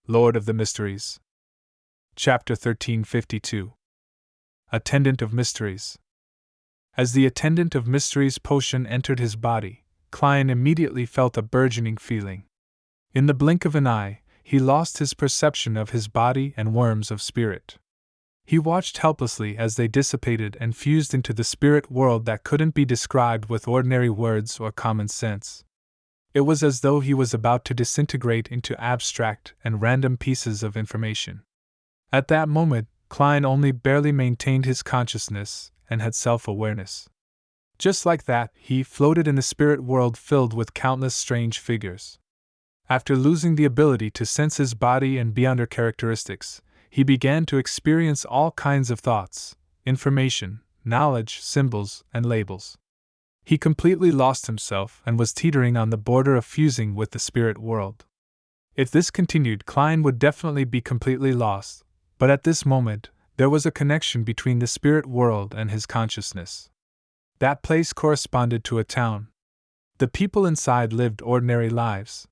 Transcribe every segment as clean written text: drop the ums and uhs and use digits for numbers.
Lord of the Mysteries. Chapter 1352. Attendant of Mysteries. As the Attendant of Mysteries potion entered his body, Klein immediately felt a burgeoning feeling. In the blink of an eye, he lost his perception of his body and worms of spirit. He watched helplessly as they dissipated and fused into the spirit world that couldn't be described with ordinary words or common sense. It was as though he was about to disintegrate into abstract and random pieces of information. At that moment, Klein only barely maintained his consciousness and had self-awareness. Just like that, he floated in the spirit world filled with countless strange figures. After losing the ability to sense his body and be under characteristics, he began to experience all kinds of thoughts, information, knowledge, symbols, and labels. He completely lost himself and was teetering on the border of fusing with the spirit world. If this continued, Klein would definitely be completely lost, but at this moment, there was a connection between the spirit world and his consciousness. That place corresponded to a town. The people inside lived ordinary lives.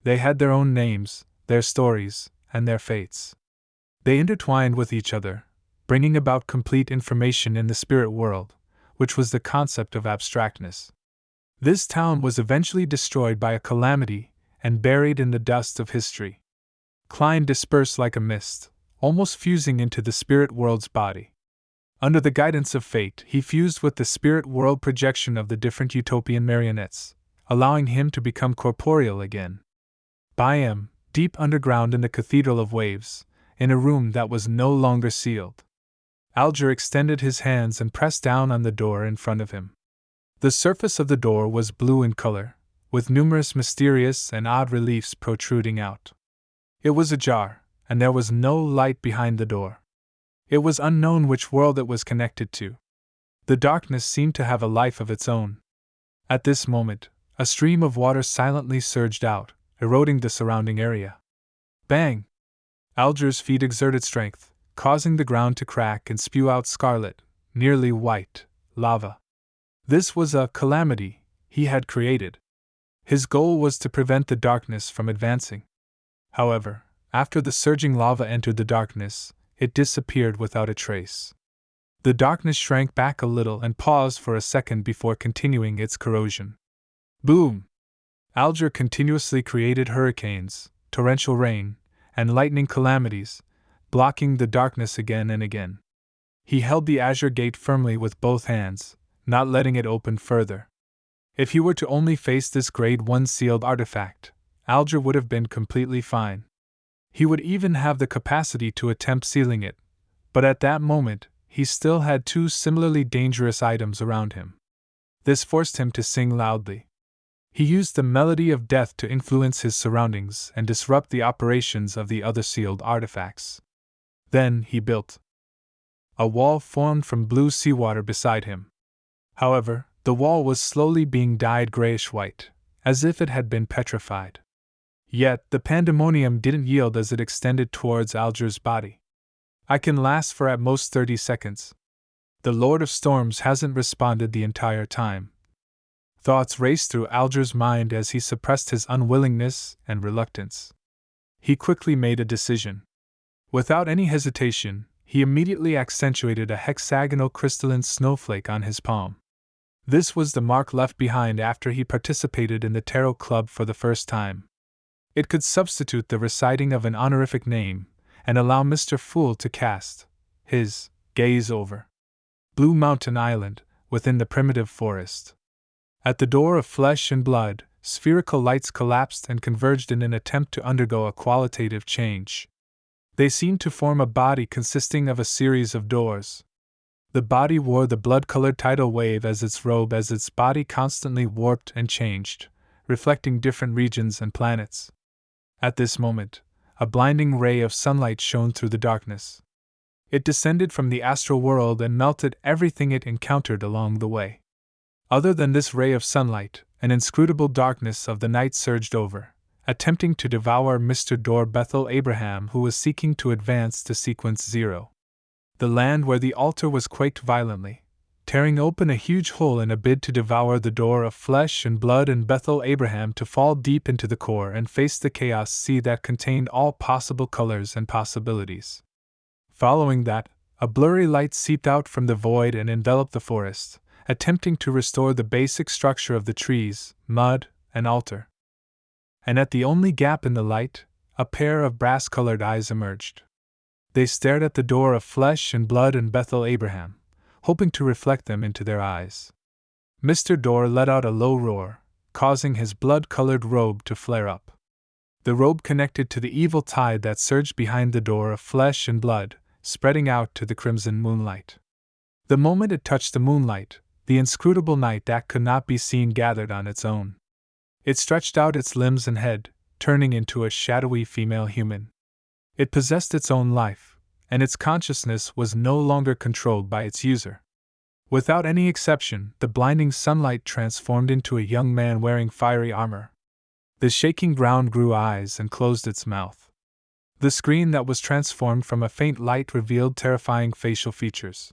They had their own names, their stories, and their fates. They intertwined with each other, bringing about complete information in the spirit world, which was the concept of abstractness. This town was eventually destroyed by a calamity and buried in the dust of history. Klein dispersed like a mist, almost fusing into the spirit world's body. Under the guidance of fate, he fused with the spirit world projection of the different utopian marionettes, allowing him to become corporeal again. By him, deep underground in the Cathedral of Waves, in a room that was no longer sealed, Alger extended his hands and pressed down on the door in front of him. The surface of the door was blue in color, with numerous mysterious and odd reliefs protruding out. It was ajar, and there was no light behind the door. It was unknown which world it was connected to. The darkness seemed to have a life of its own. At this moment, a stream of water silently surged out, eroding the surrounding area. Bang! Alger's feet exerted strength, causing the ground to crack and spew out scarlet, nearly white, lava. This was a calamity he had created. His goal was to prevent the darkness from advancing. However, after the surging lava entered the darkness, it disappeared without a trace. The darkness shrank back a little and paused for a second before continuing its corrosion. Boom! Alger continuously created hurricanes, torrential rain, and lightning calamities, blocking the darkness again and again. He held the azure gate firmly with both hands, not letting it open further. If he were to only face this Grade 1 sealed artifact, Alger would have been completely fine. He would even have the capacity to attempt sealing it, but at that moment, he still had two similarly dangerous items around him. This forced him to sing loudly. He used the melody of death to influence his surroundings and disrupt the operations of the other sealed artifacts. Then he built. A wall formed from blue seawater beside him. However, the wall was slowly being dyed grayish-white, as if it had been petrified. Yet, the pandemonium didn't yield as it extended towards Alger's body. I can last for at most 30 seconds. The Lord of Storms hasn't responded the entire time. Thoughts raced through Alger's mind as he suppressed his unwillingness and reluctance. He quickly made a decision. Without any hesitation, he immediately accentuated a hexagonal crystalline snowflake on his palm. This was the mark left behind after he participated in the Tarot Club for the first time. It could substitute the reciting of an honorific name and allow Mr. Fool to cast his gaze over Blue Mountain Island within the primitive forest. At the door of flesh and blood, spherical lights collapsed and converged in an attempt to undergo a qualitative change. They seemed to form a body consisting of a series of doors. The body wore the blood-colored tidal wave as its robe as its body constantly warped and changed, reflecting different regions and planets. At this moment, a blinding ray of sunlight shone through the darkness. It descended from the astral world and melted everything it encountered along the way. Other than this ray of sunlight, an inscrutable darkness of the night surged over, attempting to devour Mr. Dor Bethel Abraham, who was seeking to advance to Sequence 0. The land where the altar was quaked violently, tearing open a huge hole in a bid to devour the door of flesh and blood and Bethel Abraham to fall deep into the core and face the chaos sea that contained all possible colors and possibilities. Following that, a blurry light seeped out from the void and enveloped the forest, attempting to restore the basic structure of the trees, mud, and altar. And at the only gap in the light, a pair of brass-colored eyes emerged. They stared at the door of flesh and blood and Bethel Abraham, hoping to reflect them into their eyes. Mr. Dorr let out a low roar, causing his blood-colored robe to flare up. The robe connected to the evil tide that surged behind the door of flesh and blood, spreading out to the crimson moonlight. The moment it touched the moonlight, the inscrutable night that could not be seen gathered on its own. It stretched out its limbs and head, turning into a shadowy female human. It possessed its own life, and its consciousness was no longer controlled by its user. Without any exception, the blinding sunlight transformed into a young man wearing fiery armor. The shaking ground grew eyes and closed its mouth. The screen that was transformed from a faint light revealed terrifying facial features.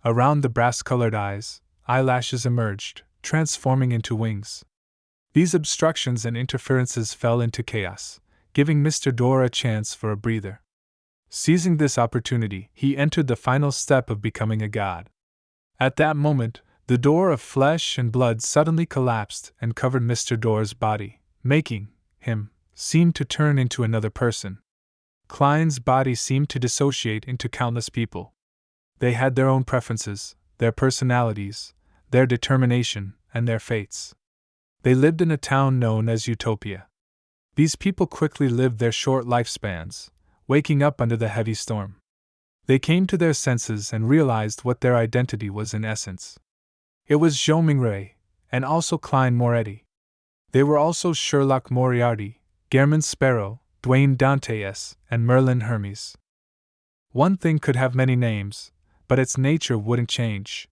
Around the brass-colored eyes, eyelashes emerged, transforming into wings. These obstructions and interferences fell into chaos, giving Mr. Dorr a chance for a breather. Seizing this opportunity, he entered the final step of becoming a god. At that moment, the door of flesh and blood suddenly collapsed and covered Mr. Dorr's body, making him seem to turn into another person. Klein's body seemed to dissociate into countless people. They had their own preferences, their personalities, their determination, and their fates. They lived in a town known as Utopia. These people quickly lived their short lifespans, waking up under the heavy storm. They came to their senses and realized what their identity was in essence. It was Zhou Mingray, and also Klein Moretti. They were also Sherlock Moriarty, Gehrman Sparrow, Dwayne Dantes, and Merlin Hermes. One thing could have many names, but its nature wouldn't change.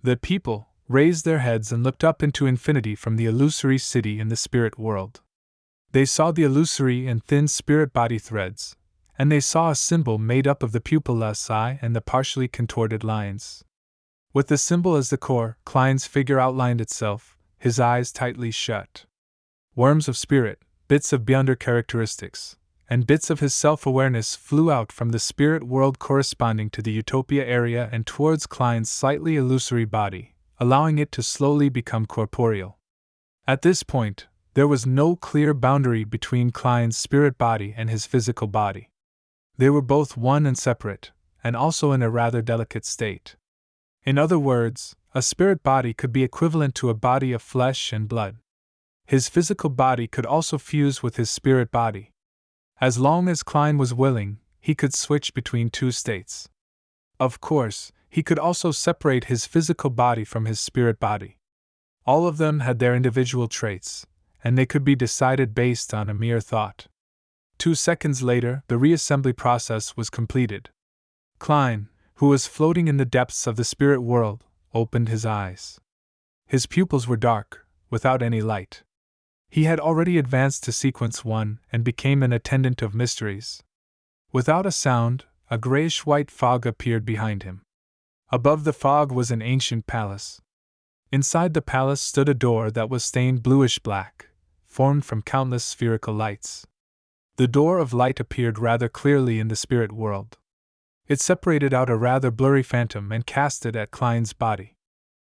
The people raised their heads and looked up into infinity from the illusory city in the spirit world. They saw the illusory and thin spirit body threads, and they saw a symbol made up of the pupilless eye and the partially contorted lines. With the symbol as the core, Klein's figure outlined itself, his eyes tightly shut. Worms of spirit, bits of Beyonder characteristics, and bits of his self-awareness flew out from the spirit world corresponding to the Utopia area and towards Klein's slightly illusory body, allowing it to slowly become corporeal. At this point, there was no clear boundary between Klein's spirit body and his physical body. They were both one and separate, and also in a rather delicate state. In other words, a spirit body could be equivalent to a body of flesh and blood. His physical body could also fuse with his spirit body. As long as Klein was willing, he could switch between two states. Of course, he could also separate his physical body from his spirit body. All of them had their individual traits, and they could be decided based on a mere thought. 2 seconds later, the reassembly process was completed. Klein, who was floating in the depths of the spirit world, opened his eyes. His pupils were dark, without any light. He had already advanced to sequence 1 and became an attendant of mysteries. Without a sound, a grayish-white fog appeared behind him. Above the fog was an ancient palace. Inside the palace stood a door that was stained bluish-black, formed from countless spherical lights. The door of light appeared rather clearly in the spirit world. It separated out a rather blurry phantom and cast it at Klein's body.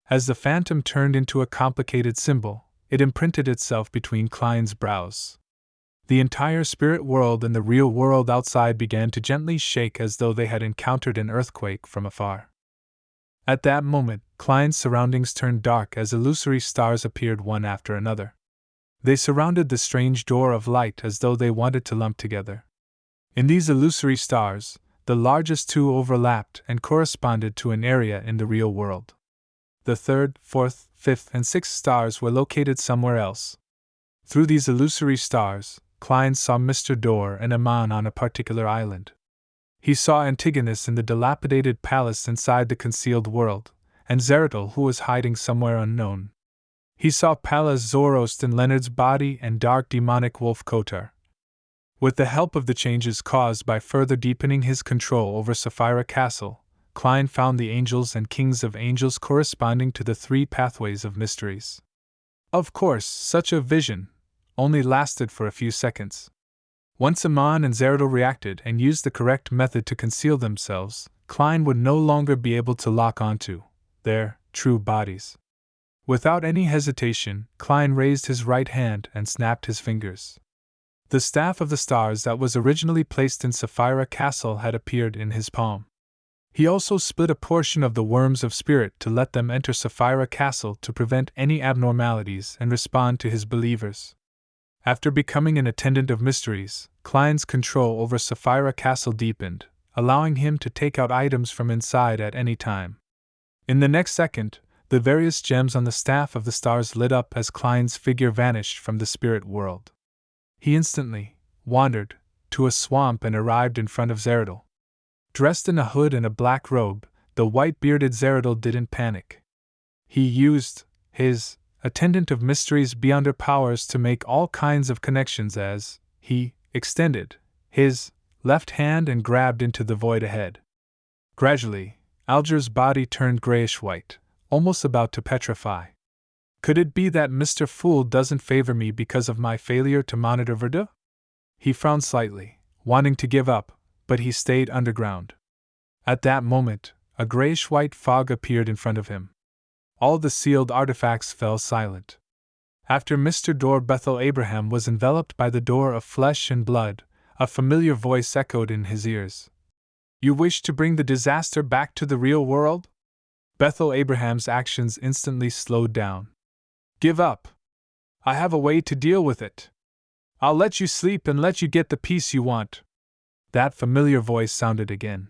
As the phantom turned into a complicated symbol, it imprinted itself between Klein's brows. The entire spirit world and the real world outside began to gently shake as though they had encountered an earthquake from afar. At that moment, Klein's surroundings turned dark as illusory stars appeared one after another. They surrounded the strange door of light as though they wanted to lump together. In these illusory stars, the largest two overlapped and corresponded to an area in the real world. The third, fourth, fifth, and sixth stars were located somewhere else. Through these illusory stars, Klein saw Mr. Dorr and Aman on a particular island. He saw Antigonus in the dilapidated palace inside the concealed world, and Zeratul who was hiding somewhere unknown. He saw Pallas Zoroast in Leonard's body and dark demonic wolf Kotar. With the help of the changes caused by further deepening his control over Sapphira Castle, Klein found the angels and kings of angels corresponding to the three pathways of mysteries. Of course, such a vision only lasted for a few seconds. Once Amon and Zeradol reacted and used the correct method to conceal themselves, Klein would no longer be able to lock onto their true bodies. Without any hesitation, Klein raised his right hand and snapped his fingers. The staff of the stars that was originally placed in Sapphira Castle had appeared in his palm. He also split a portion of the worms of spirit to let them enter Sapphira Castle to prevent any abnormalities and respond to his believers. After becoming an attendant of mysteries, Klein's control over Sapphira Castle deepened, allowing him to take out items from inside at any time. In the next second, the various gems on the staff of the stars lit up as Klein's figure vanished from the spirit world. He instantly wandered to a swamp and arrived in front of Zeradol. Dressed in a hood and a black robe, the white-bearded Zeradol didn't panic. He used his attendant of mysteries beyond her powers to make all kinds of connections as he extended his left hand and grabbed into the void ahead. Gradually, Alger's body turned grayish-white, almost about to petrify. Could it be that Mr. Fool doesn't favor me because of my failure to monitor Verda? He frowned slightly, wanting to give up, but he stayed underground. At that moment, a grayish-white fog appeared in front of him. All the sealed artifacts fell silent. After Mr. Dor Bethel Abraham was enveloped by the door of flesh and blood, a familiar voice echoed in his ears. "You wish to bring the disaster back to the real world?" Bethel Abraham's actions instantly slowed down. "Give up. I have a way to deal with it. I'll let you sleep and let you get the peace you want." That familiar voice sounded again.